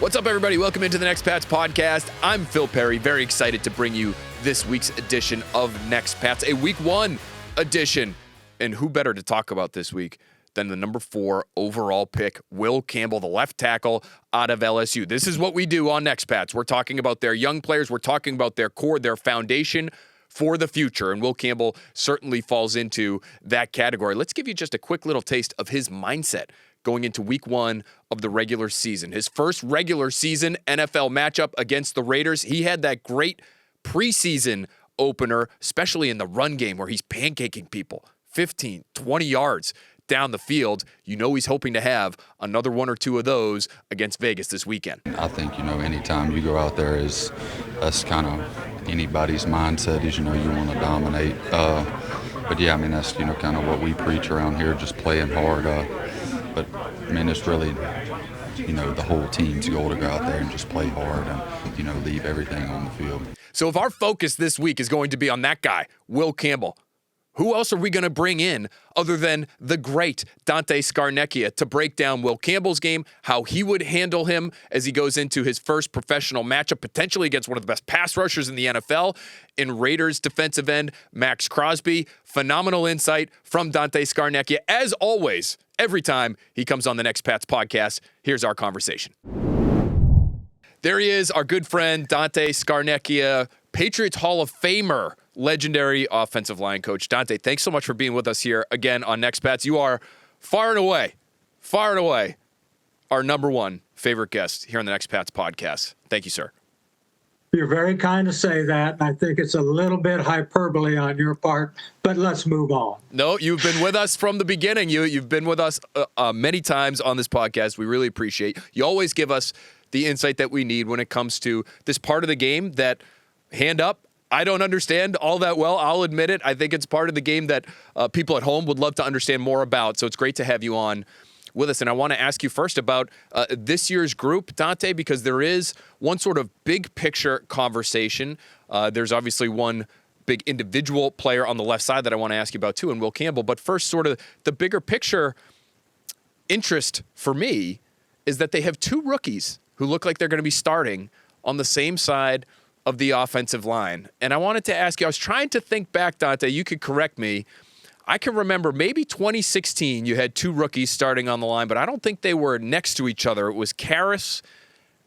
What's up, everybody? Welcome into the Next Pats podcast. I'm Phil Perry, very excited to bring you this week's edition of Next Pats, a week one edition. And who better to talk about this week than the number 4 overall pick, Will Campbell, the left tackle out of LSU. This is what we do on Next Pats. We're talking about their young players. We're talking about their core, their foundation for the future. And Will Campbell certainly falls into that category. Let's give you just a quick little taste of his mindset going into week one of the regular season. His first regular season NFL matchup against the Raiders. He had that great preseason opener, especially in the run game where he's pancaking people 15, 20 yards down the field. You know he's hoping to have another one or two of those against Vegas this weekend. I think, anytime you go out there, that's kind of anybody's mindset is, you want to dominate. But yeah, that's, kind of what we preach around here, just playing hard. But, it's really, the whole team's goal to go out there and just play hard and, leave everything on the field. So if our focus this week is going to be on that guy, Will Campbell, who else are we going to bring in other than the great Dante Scarnecchia to break down Will Campbell's game, how he would handle him as he goes into his first professional matchup, potentially against one of the best pass rushers in the NFL, in Raiders defensive end, Max Crosby. Phenomenal insight from Dante Scarnecchia. As always, every time he comes on the Next Pats podcast, here's our conversation. There he is, our good friend Dante Scarnecchia, Patriots Hall of Famer, legendary offensive line coach. Dante, thanks so much for being with us here again on Next Pats. You are far and away, our number one favorite guest here on the Next Pats podcast. Thank you, sir. You're very kind to say that. I think it's a little bit hyperbole on your part, but let's move on. No, you've been with us from the beginning. You've been with us many times on this podcast. We really appreciate you. Always give us the insight that we need when it comes to this part of the game that, hand up, I don't understand all that well. I'll admit it. I think it's part of the game that people at home would love to understand more about. So it's great to have you on with us. And I want to ask you first about this year's group, Dante, because there is one sort of big picture conversation. There's obviously one big individual player on the left side that I want to ask you about too, and Will Campbell. But first, sort of the bigger picture interest for me is that they have 2 rookies who look like they're going to be starting on the same side of the offensive line. And I wanted to ask you, I was trying to think back, Dante, you could correct me. I can remember maybe 2016, you had 2 rookies starting on the line, but I don't think they were next to each other. It was Karras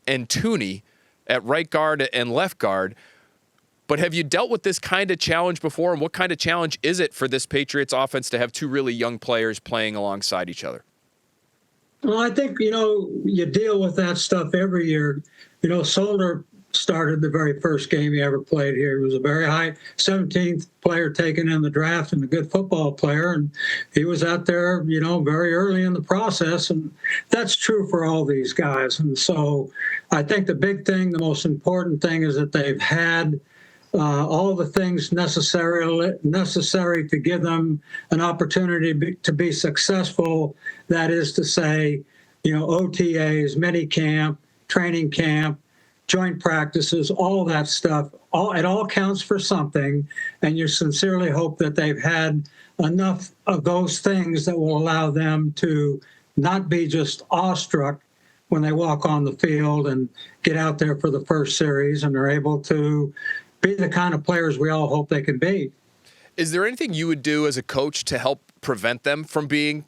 and Tooney at right guard and left guard. But have you dealt with this kind of challenge before? And what kind of challenge is it for this Patriots offense to have 2 really young players playing alongside each other? Well, I think, you deal with that stuff every year. Solder started the very first game he ever played here. He was a very high 17th player taken in the draft and a good football player. And he was out there, very early in the process. And that's true for all these guys. And so I think the big thing, the most important thing is that they've had all the things necessary to give them an opportunity to be successful. That is to say, OTAs, minicamp, training camp, joint practices, all that stuff. It all counts for something, and you sincerely hope that they've had enough of those things that will allow them to not be just awestruck when they walk on the field and get out there for the first series and are able to be the kind of players we all hope they can be. Is there anything you would do as a coach to help prevent them from being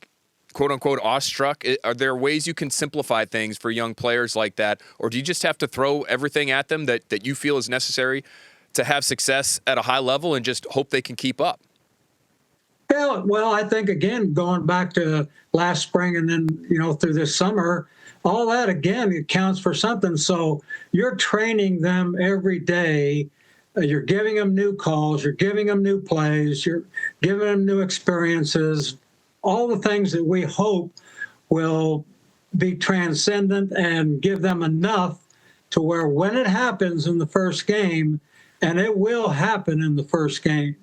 quote-unquote awestruck? Are there ways you can simplify things for young players like that? Or do you just have to throw everything at them that you feel is necessary to have success at a high level and just hope they can keep up? Yeah, well, I think, again, going back to last spring and then, through this summer, all that, again, it counts for something. So you're training them every day. You're giving them new calls. You're giving them new plays. You're giving them new experiences. All the things that we hope will be transcendent and give them enough to where when it happens in the first game, and it will happen in the first game,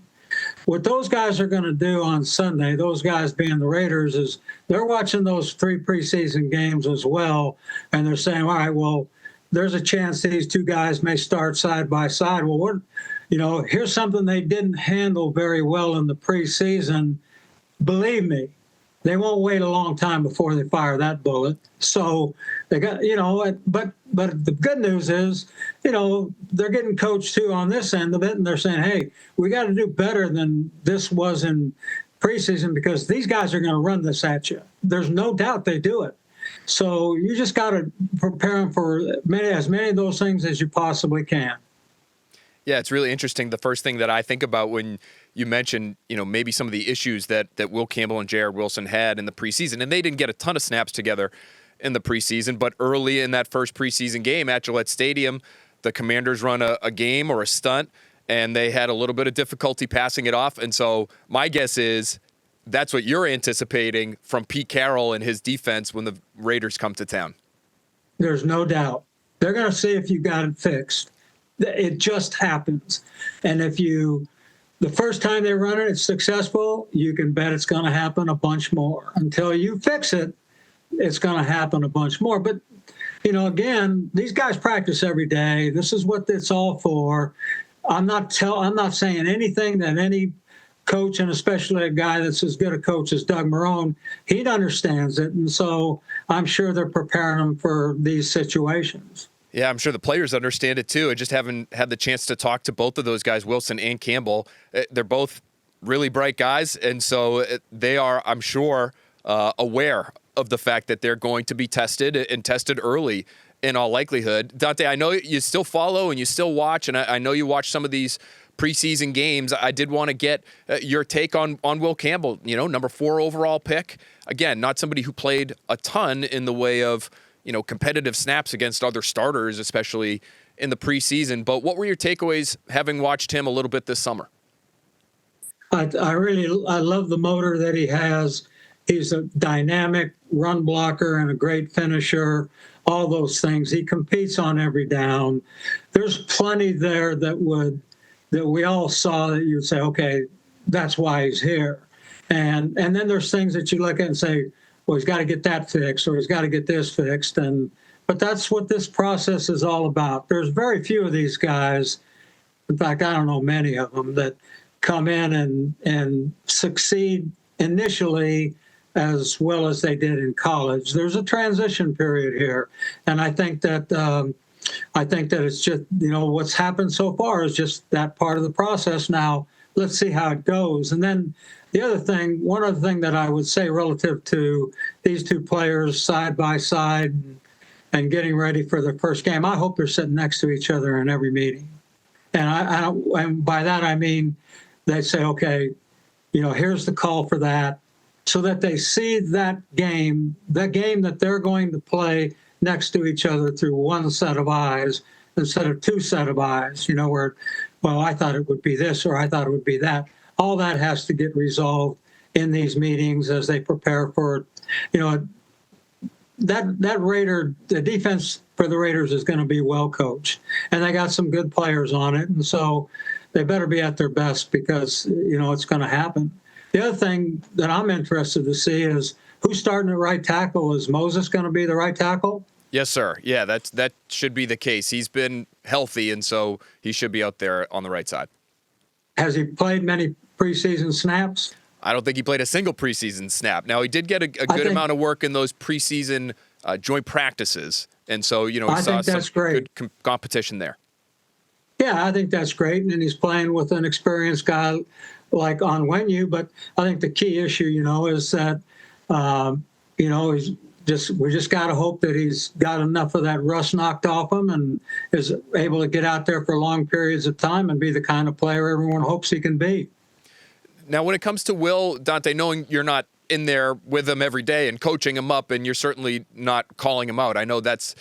what those guys are going to do on Sunday, those guys being the Raiders, is they're watching those 3 preseason games as well, and they're saying, all right, well, there's a chance these 2 guys may start side by side. Well, here's something they didn't handle very well in the preseason. Believe me, they won't wait a long time before they fire that bullet. So they got, but the good news is, they're getting coached too on this end of it, and they're saying, hey, we got to do better than this was in preseason because these guys are going to run this at you. There's no doubt they do it. So you just got to prepare them for as many of those things as you possibly can. Yeah, it's really interesting. The first thing that I think about when you mentioned, maybe some of the issues that Will Campbell and Jared Wilson had in the preseason, and they didn't get a ton of snaps together in the preseason, but early in that first preseason game at Gillette Stadium, the Commanders run a game or a stunt, and they had a little bit of difficulty passing it off. And so my guess is that's what you're anticipating from Pete Carroll and his defense when the Raiders come to town. There's no doubt. They're going to see if you got it fixed. It just happens. And if the first time they run it, it's successful, you can bet it's going to happen a bunch more. Until you fix it, it's going to happen a bunch more. But, again, these guys practice every day. This is what it's all for. I'm not saying anything that any coach, and especially a guy that's as good a coach as Doug Marrone, he understands it. And so I'm sure they're preparing them for these situations. Yeah, I'm sure the players understand it too. I just haven't had the chance to talk to both of those guys, Wilson and Campbell. They're both really bright guys, and so they are, I'm sure, aware of the fact that they're going to be tested and tested early in all likelihood. Dante, I know you still follow and you still watch, and I know you watch some of these preseason games. I did want to get your take on Will Campbell, number 4 overall pick. Again, not somebody who played a ton in the way of competitive snaps against other starters, especially in the preseason. But what were your takeaways having watched him a little bit this summer? I love the motor that he has. He's a dynamic run blocker and a great finisher, all those things. He competes on every down. There's plenty there that we all saw that you'd say, okay, that's why he's here. And then there's things that you look at and say, well, he's got to get that fixed or he's got to get this fixed. But that's what this process is all about. There's very few of these guys, in fact, I don't know many of them, that come in and succeed initially as well as they did in college. There's a transition period here. And I think that it's just, what's happened so far is just that part of the process. Now, let's see how it goes. And then one other thing that I would say relative to these two players side by side and getting ready for their first game, I hope they're sitting next to each other in every meeting. And by that, I mean, they say, okay, here's the call for that, so that they see that game that they're going to play next to each other through one set of eyes instead of two set of eyes, where, well, I thought it would be this or I thought it would be that. All that has to get resolved in these meetings as they prepare for, the defense for the Raiders is going to be well coached, and they got some good players on it. And so they better be at their best because, it's going to happen. The other thing that I'm interested to see is who's starting at right tackle. Is Moses going to be the right tackle? Yes, sir. Yeah, that should be the case. He's been healthy, and so he should be out there on the right side. Has he played many preseason snaps? I don't think he played a single preseason snap. Now, he did get a good amount of work in those preseason joint practices, and so, he saw some good competition there. Yeah, I think that's great, and he's playing with an experienced guy like Onwenu, but I think the key issue, is that, we just got to hope that he's got enough of that rust knocked off him and is able to get out there for long periods of time and be the kind of player everyone hopes he can be. Now, when it comes to Will, Dante, knowing you're not in there with him every day and coaching him up, and you're certainly not calling him out, I know that's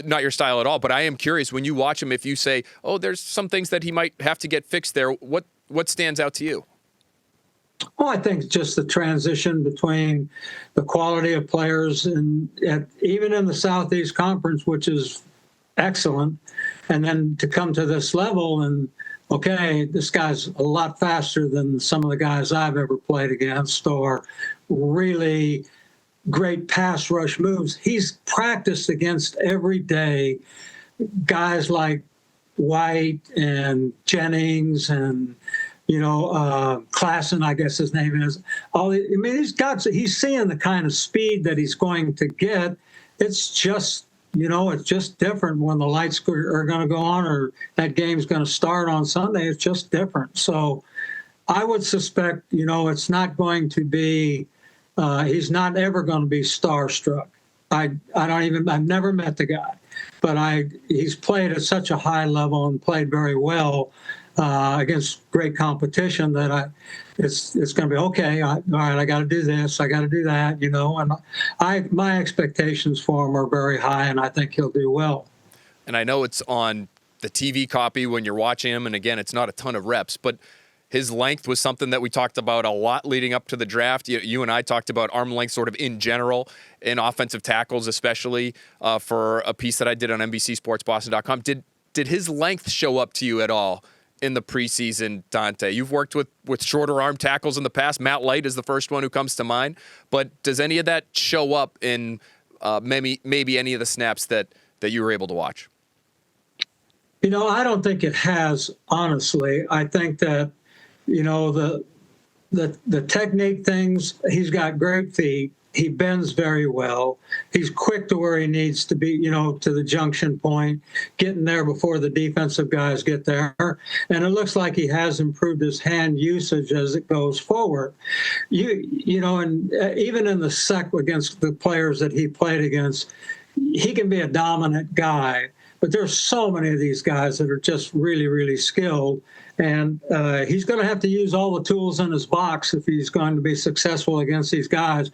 not your style at all, but I am curious, when you watch him, if you say, oh, there's some things that he might have to get fixed there, what stands out to you? Well, I think just the transition between the quality of players even in the Southeast Conference, which is excellent, and then to come to this level and, okay, this guy's a lot faster than some of the guys I've ever played against, or really great pass rush moves. He's practiced against every day guys like White and Jennings and Klassen, I guess his name is. He's seeing the kind of speed that he's going to get. It's just, it's just different when the lights are going to go on or that game's going to start on Sunday. It's just different. So I would suspect, it's not going to be, he's not ever going to be starstruck. I've never met the guy, but he's played at such a high level and played very well against great competition that it's going to be okay. All right, I got to do this, I got to do that, and my expectations for him are very high, and I think he'll do well. And I know it's on the TV copy when you're watching him, and again, it's not a ton of reps, but his length was something that we talked about a lot leading up to the draft. You and I talked about arm length sort of in general, in offensive tackles especially, for a piece that I did on NBCSportsBoston.com. Did his length show up to you at all in the preseason, Dante? You've worked with shorter arm tackles in the past. Matt Light is the first one who comes to mind. But does any of that show up in maybe any of the snaps that you were able to watch? I don't think it has, honestly. I think that, the technique things, he's got great feet. He bends very well. He's quick to where he needs to be, to the junction point, getting there before the defensive guys get there. And it looks like he has improved his hand usage as it goes forward. And even in the sec against the players that he played against, he can be a dominant guy. But there's so many of these guys that are just really, really skilled. And he's going to have to use all the tools in his box if he's going to be successful against these guys.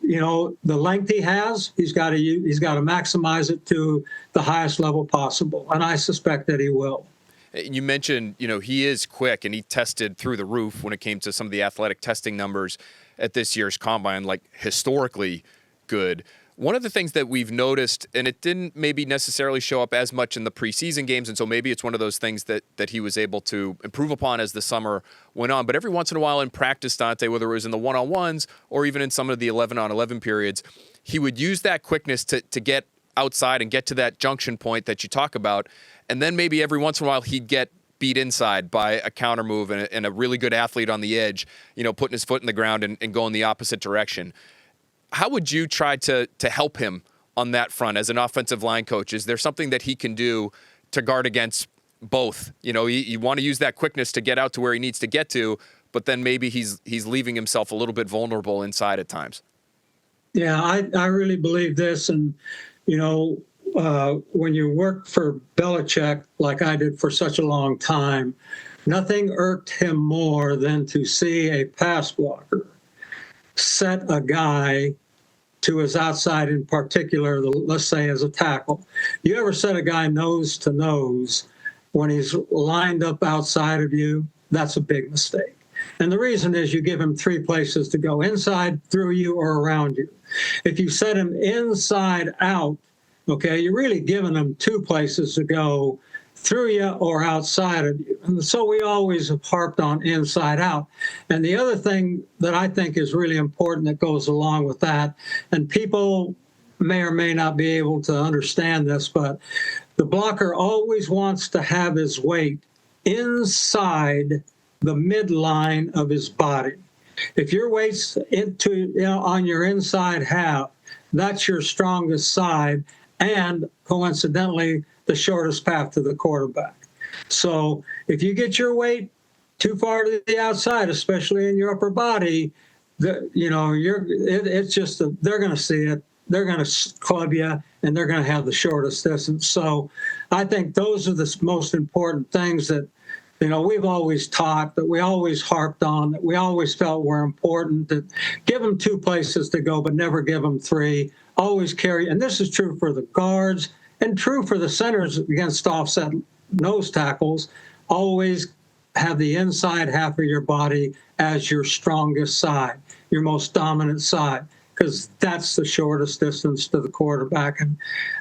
The length he has, he's got to maximize it to the highest level possible. And I suspect that he will. You mentioned, he is quick, and he tested through the roof when it came to some of the athletic testing numbers at this year's Combine, like historically good. One of the things that we've noticed, and it didn't maybe necessarily show up as much in the preseason games, and so maybe it's one of those things that he was able to improve upon as the summer went on. But every once in a while in practice, Dante, whether it was in the one-on-ones or even in some of the 11-on-11 periods, he would use that quickness to get outside and get to that junction point that you talk about. And then maybe every once in a while he'd get beat inside by a counter move and a really good athlete on the edge, putting his foot in the ground and going the opposite direction. How would you try to help him on that front as an offensive line coach? Is there something that he can do to guard against both? You want to use that quickness to get out to where he needs to get to, but then maybe he's leaving himself a little bit vulnerable inside at times. Yeah, I really believe this. And, when you work for Belichick, like I did for such a long time, nothing irked him more than to see a pass blocker set a guy to his outside, in particular, let's say as a tackle. You ever set a guy nose to nose when he's lined up outside of you? That's a big mistake. And the reason is you give him three places to go: inside, through you, or around you. If you set him inside out, okay, you're really giving him two places to go: through you or outside of you. And so we always have harped on inside out. And the other thing that I think is really important that goes along with that, and people may or may not be able to understand this, but the blocker always wants to have his weight inside the midline of his body. If your weight's on your inside half, that's your strongest side, and coincidentally, the shortest path to the quarterback. So if you get your weight too far to the outside, especially in your upper body, it's just they're going to see it. They're going to club you, and they're going to have the shortest distance. So I think those are the most important things that we've always taught, that we always harped on, that we always felt were important. That give them two places to go, but never give them three. Always carry, and this is true for the guards and true for the centers against offset nose tackles. Always have the inside half of your body as your strongest side, your most dominant side, because that's the shortest distance to the quarterback. And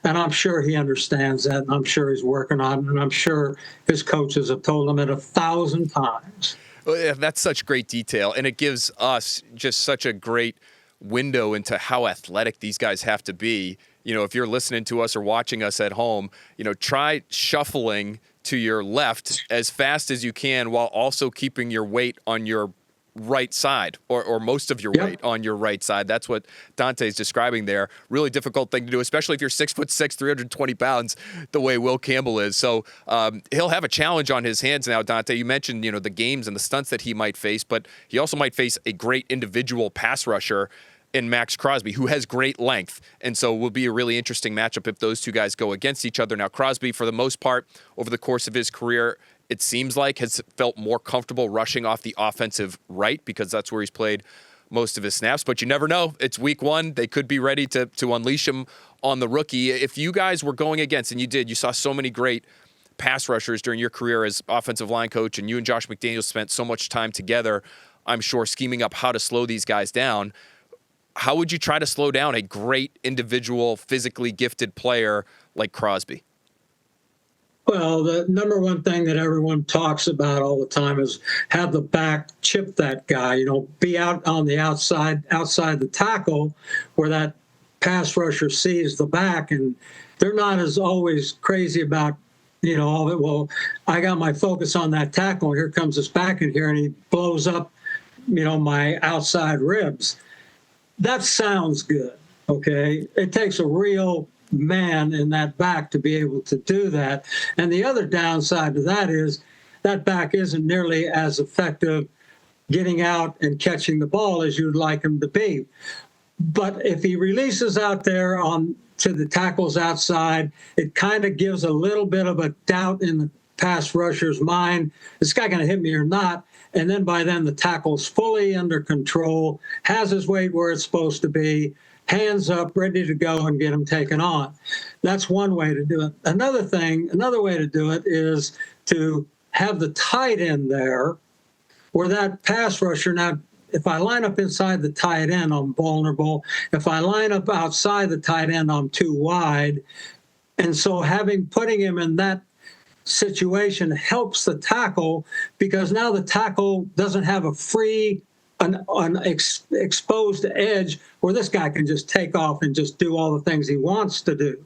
I'm sure he understands that, and I'm sure he's working on it, and I'm sure his coaches have told him it 1,000 times. Well, yeah, that's such great detail, and it gives us just such a great window into how athletic these guys have to be. If you're listening to us or watching us at home, try shuffling to your left as fast as you can while also keeping your weight on your right side or most of your weight on your right side. That's what Dante's describing there. Really difficult thing to do, especially if you're 6'6", 320 pounds, the way Will Campbell is. So he'll have a challenge on his hands now, Dante. You mentioned, the games and the stunts that he might face, but he also might face a great individual pass rusher in Max Crosby, who has great length. And so will be a really interesting matchup if those two guys go against each other. Now, Crosby, for the most part, over the course of his career, it seems like has felt more comfortable rushing off the offensive right because that's where he's played most of his snaps. But you never know. It's week one. They could be ready to unleash him on the rookie. If you guys were going against, and you saw so many great pass rushers during your career as offensive line coach, and you and Josh McDaniels spent so much time together, I'm sure, scheming up how to slow these guys down. How would you try to slow down a great individual, physically gifted player like Crosby? Well, the number one thing that everyone talks about all the time is have the back chip that guy, be out on the outside the tackle where that pass rusher sees the back, and they're not as always crazy about, well, I got my focus on that tackle, and here comes this back in here, and he blows up, my outside ribs. That sounds good, okay? It takes a real man in that back to be able to do that. And the other downside to that is that back isn't nearly as effective getting out and catching the ball as you'd like him to be. But if he releases out there to the tackles outside, it kind of gives a little bit of a doubt in the pass rusher's mind. Is this guy going to hit me or not? And then by then the tackle's fully under control, has his weight where it's supposed to be, hands up, ready to go and get him taken on. That's one way to do it. Another way to do it is to have the tight end there where that pass rusher, now, if I line up inside the tight end, I'm vulnerable. If I line up outside the tight end, I'm too wide. And so putting him in that situation helps the tackle because now the tackle doesn't have a free exposed edge where this guy can just take off and just do all the things he wants to do.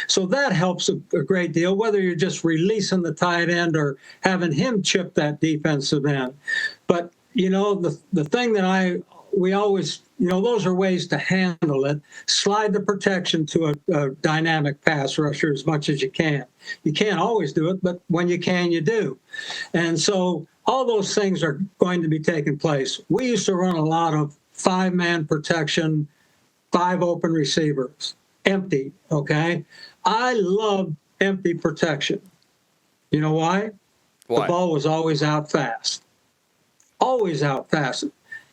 So that helps a great deal, whether you're just releasing the tight end or having him chip that defensive end. But, the thing that we always, those are ways to handle it. Slide the protection to a dynamic pass rusher as much as you can. You can't always do it, but when you can, you do. And so all those things are going to be taking place. We used to run a lot of 5-man protection, 5 open receivers, empty, okay? I love empty protection. You know why? Why? The ball was always out fast. Always out fast.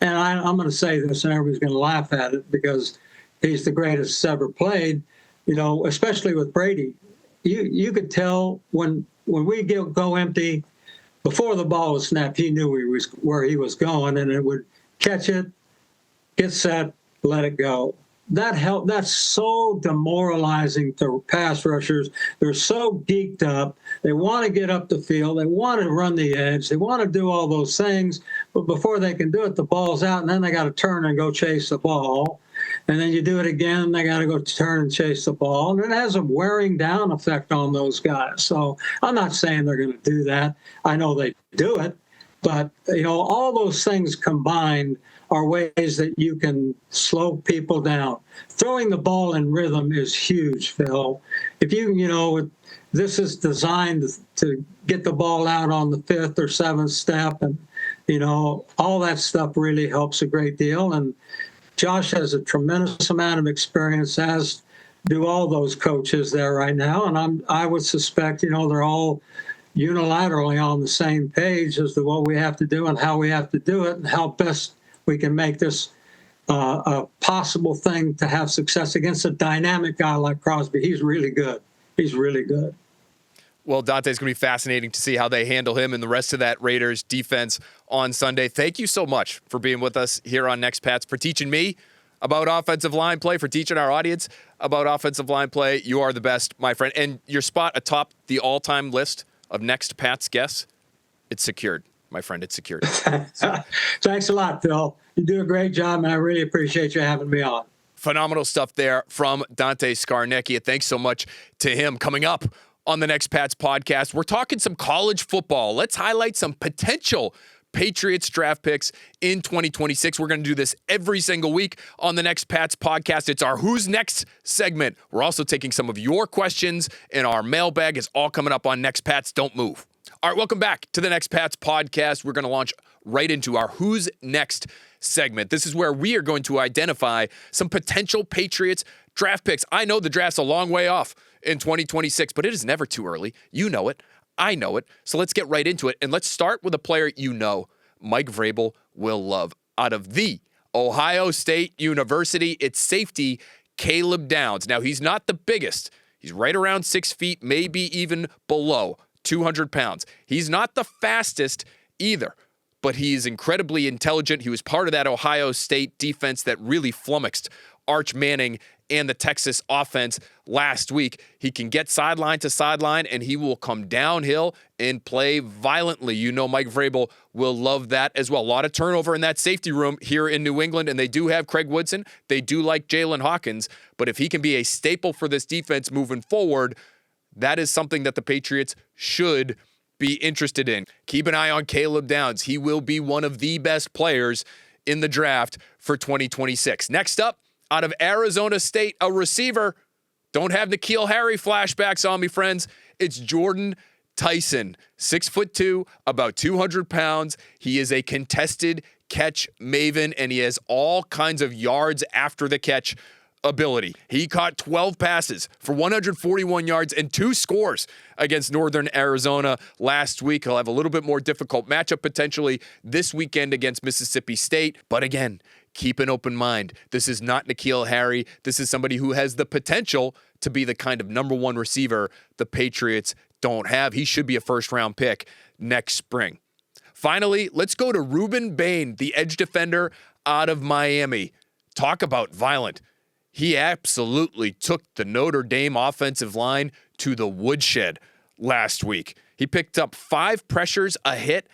And I'm going to say this, and everybody's going to laugh at it because he's the greatest ever played, especially with Brady. You could tell when we go empty, before the ball was snapped, he knew where he was going, and it would catch it, get set, let it go. That's so demoralizing to pass rushers. They're so geeked up. They want to get up the field. They want to run the edge. They want to do all those things. But before they can do it, the ball's out, and then they got to turn and go chase the ball. And then you do it again, they got to go turn and chase the ball. And it has a wearing down effect on those guys. So I'm not saying they're going to do that. I know they do it. But, all those things combined are ways that you can slow people down. Throwing the ball in rhythm is huge, Phil. If this is designed to get the ball out on the 5th or 7th step, and, all that stuff really helps a great deal. And Josh has a tremendous amount of experience, as do all those coaches there right now. And I would suspect, they're all unilaterally on the same page as to what we have to do and how we have to do it and how best we can make this a possible thing to have success against a dynamic guy like Crosby. He's really good. He's really good. Well, Dante's going to be fascinating to see how they handle him and the rest of that Raiders defense on Sunday. Thank you so much for being with us here on Next Pats, for teaching me about offensive line play, for teaching our audience about offensive line play. You are the best, my friend. And your spot atop the all-time list of Next Pats guests, it's secured, my friend. It's secured. Thanks a lot, Phil. You do a great job, and I really appreciate you having me on. Phenomenal stuff there from Dante Scarnecchia. Thanks so much to him. Coming up on the Next Pats podcast. We're talking some college football. Let's highlight some potential Patriots draft picks in 2026. We're going to do this every single week on the Next Pats podcast. It's our Who's Next segment. We're also taking some of your questions, and our mailbag is all coming up on Next Pats. Don't move. All right, welcome back to the Next Pats podcast. We're going to launch right into our Who's Next segment. This is where we are going to identify some potential Patriots draft picks. I know the draft's a long way off in 2026, but it is never too early. You know it. I know it. So let's get right into it. And let's start with a player you know, Mike Vrabel will love. Out of the Ohio State University, it's safety Caleb Downs. Now, he's not the biggest. He's right around 6 feet, maybe even below 200 pounds. He's not the fastest either, but he's incredibly intelligent. He was part of that Ohio State defense that really flummoxed Arch Manning and the Texas offense last week. He can get sideline to sideline, and he will come downhill and play violently. You know Mike Vrabel will love that as well. A lot of turnover in that safety room here in New England, and they do have Craig Woodson. They do like Jalen Hawkins, but if he can be a staple for this defense moving forward, that is something that the Patriots should be interested in. Keep an eye on Caleb Downs. He will be one of the best players in the draft for 2026. Next up, out of Arizona State, a receiver. Don't have N'Keal Harry flashbacks on me, friends. It's Jordan Tyson, 6'2", about 200 pounds. He is a contested catch maven, and he has all kinds of yards after the catch ability. He caught 12 passes for 141 yards and 2 scores against Northern Arizona last week. He'll have a little bit more difficult matchup potentially this weekend against Mississippi State. But again, keep an open mind. This is not N'Keal Harry. This is somebody who has the potential to be the kind of number one receiver the Patriots don't have. He should be a first-round pick next spring. Finally, let's go to Ruben Bain, the edge defender out of Miami. Talk about violent. He absolutely took the Notre Dame offensive line to the woodshed last week. He picked up 5 pressures, a hit,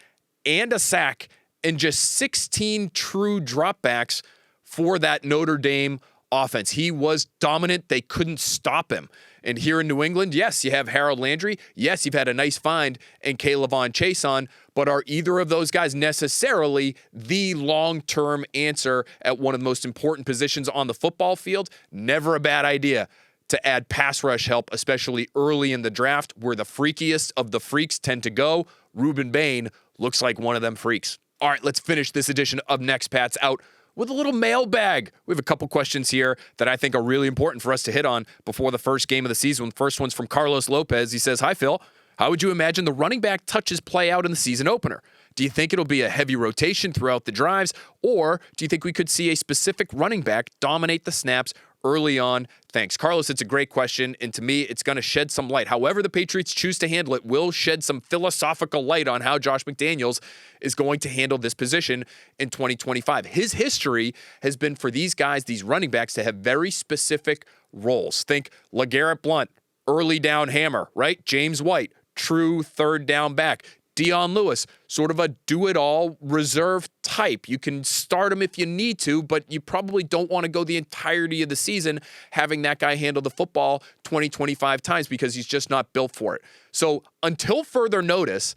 and a sack, and just 16 true dropbacks for that Notre Dame offense. He was dominant. They couldn't stop him. And here in New England, yes, you have Harold Landry. Yes, you've had a nice find in K'Lavon Chaisson, but are either of those guys necessarily the long-term answer at one of the most important positions on the football field? Never a bad idea to add pass rush help, especially early in the draft, where the freakiest of the freaks tend to go. Ruben Bain looks like one of them freaks. All right, let's finish this edition of Next Pats out with a little mailbag. We have a couple questions here that I think are really important for us to hit on before the first game of the season. The first one's from Carlos Lopez. He says, "Hi, Phil. How would you imagine the running back touches play out in the season opener? Do you think it'll be a heavy rotation throughout the drives, or do you think we could see a specific running back dominate the snaps early on? Thanks." Carlos, it's a great question, and to me, it's going to shed some light. However the Patriots choose to handle it will shed some philosophical light on how Josh McDaniels is going to handle this position in 2025. His history has been for these guys, these running backs, to have very specific roles. Think LeGarrette Blount, early down hammer, right? James White, true third down back. Dion Lewis, sort of a do-it-all reserve type. You can start him if you need to, but you probably don't want to go the entirety of the season having that guy handle the football 20, 25 times because he's just not built for it. So until further notice,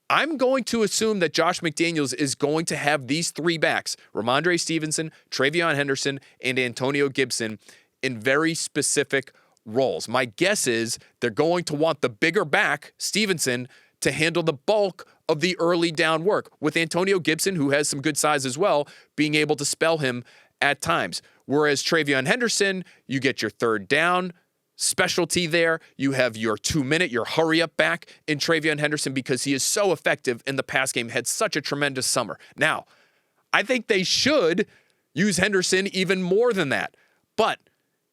I'm going to assume that Josh McDaniels is going to have these 3 backs, Ramondre Stevenson, Travion Henderson, and Antonio Gibson, in very specific roles. My guess is they're going to want the bigger back, Stevenson, to handle the bulk of the early down work, with Antonio Gibson, who has some good size as well, being able to spell him at times. Whereas Travion Henderson, you get your third down specialty there. You have your 2-minute, your hurry-up back in Travion Henderson because he is so effective in the pass game, had such a tremendous summer. Now, I think they should use Henderson even more than that, but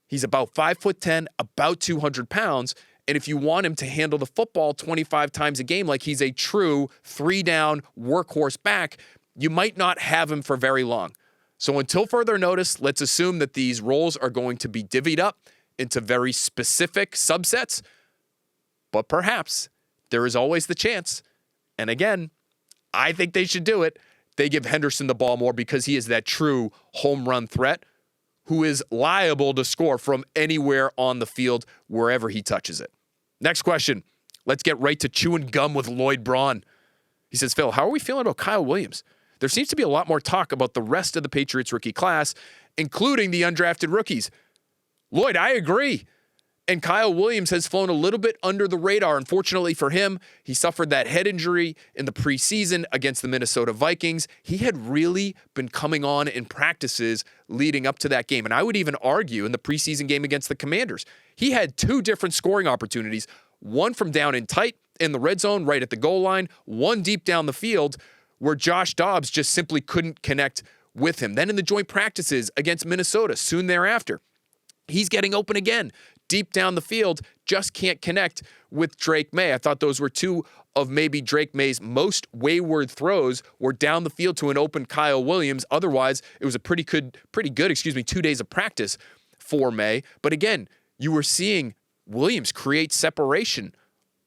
he's about 5'10", about 200 pounds, and if you want him to handle the football 25 times a game like he's a true 3-down workhorse back, you might not have him for very long. So until further notice, let's assume that these roles are going to be divvied up into very specific subsets, but perhaps there is always the chance, and again, I think they should do it, they give Henderson the ball more because he is that true home run threat who is liable to score from anywhere on the field, wherever he touches it. Next question Let's get right to chewing gum with Lloyd Braun. He says, Phil, how are we feeling about Kyle Williams? There seems to be a lot more talk about the rest of the Patriots rookie class, including the undrafted rookies. Lloyd, I agree. And Kyle Williams has flown a little bit under the radar. Unfortunately for him, he suffered that head injury in the preseason against the Minnesota Vikings. He had really been coming on in practices leading up to that game. And I would even argue in the preseason game against the Commanders, he had 2 different scoring opportunities, one from down in tight in the red zone right at the goal line, one deep down the field where Josh Dobbs just simply couldn't connect with him. Then in the joint practices against Minnesota soon thereafter, he's getting open again. Deep down the field, just can't connect with Drake May. I thought those were 2 of maybe Drake May's most wayward throws were down the field to an open Kyle Williams. Otherwise, it was a pretty good, 2 days of practice for May. But again, you were seeing Williams create separation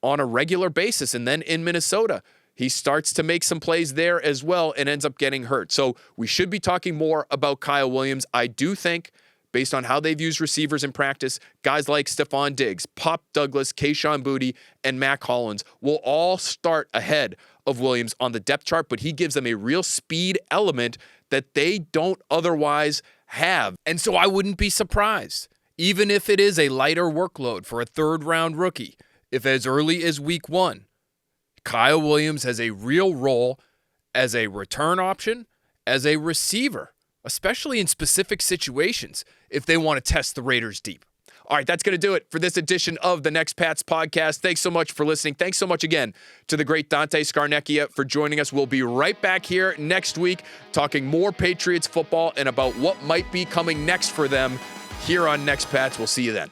on a regular basis. And then in Minnesota, he starts to make some plays there as well and ends up getting hurt. So we should be talking more about Kyle Williams. I do think, based on how they've used receivers in practice, guys like Stephon Diggs, Pop Douglas, Kayshon Boutte, and Mac Hollins will all start ahead of Williams on the depth chart, but he gives them a real speed element that they don't otherwise have. And so I wouldn't be surprised, even if it is a lighter workload for a third-round rookie, if as early as week 1, Kyle Williams has a real role as a return option, as a receiver, especially in specific situations if they want to test the Raiders deep. All right, that's going to do it for this edition of the Next Pats podcast. Thanks so much for listening. Thanks so much again to the great Dante Scarnecchia for joining us. We'll be right back here next week talking more Patriots football and about what might be coming next for them here on Next Pats. We'll see you then.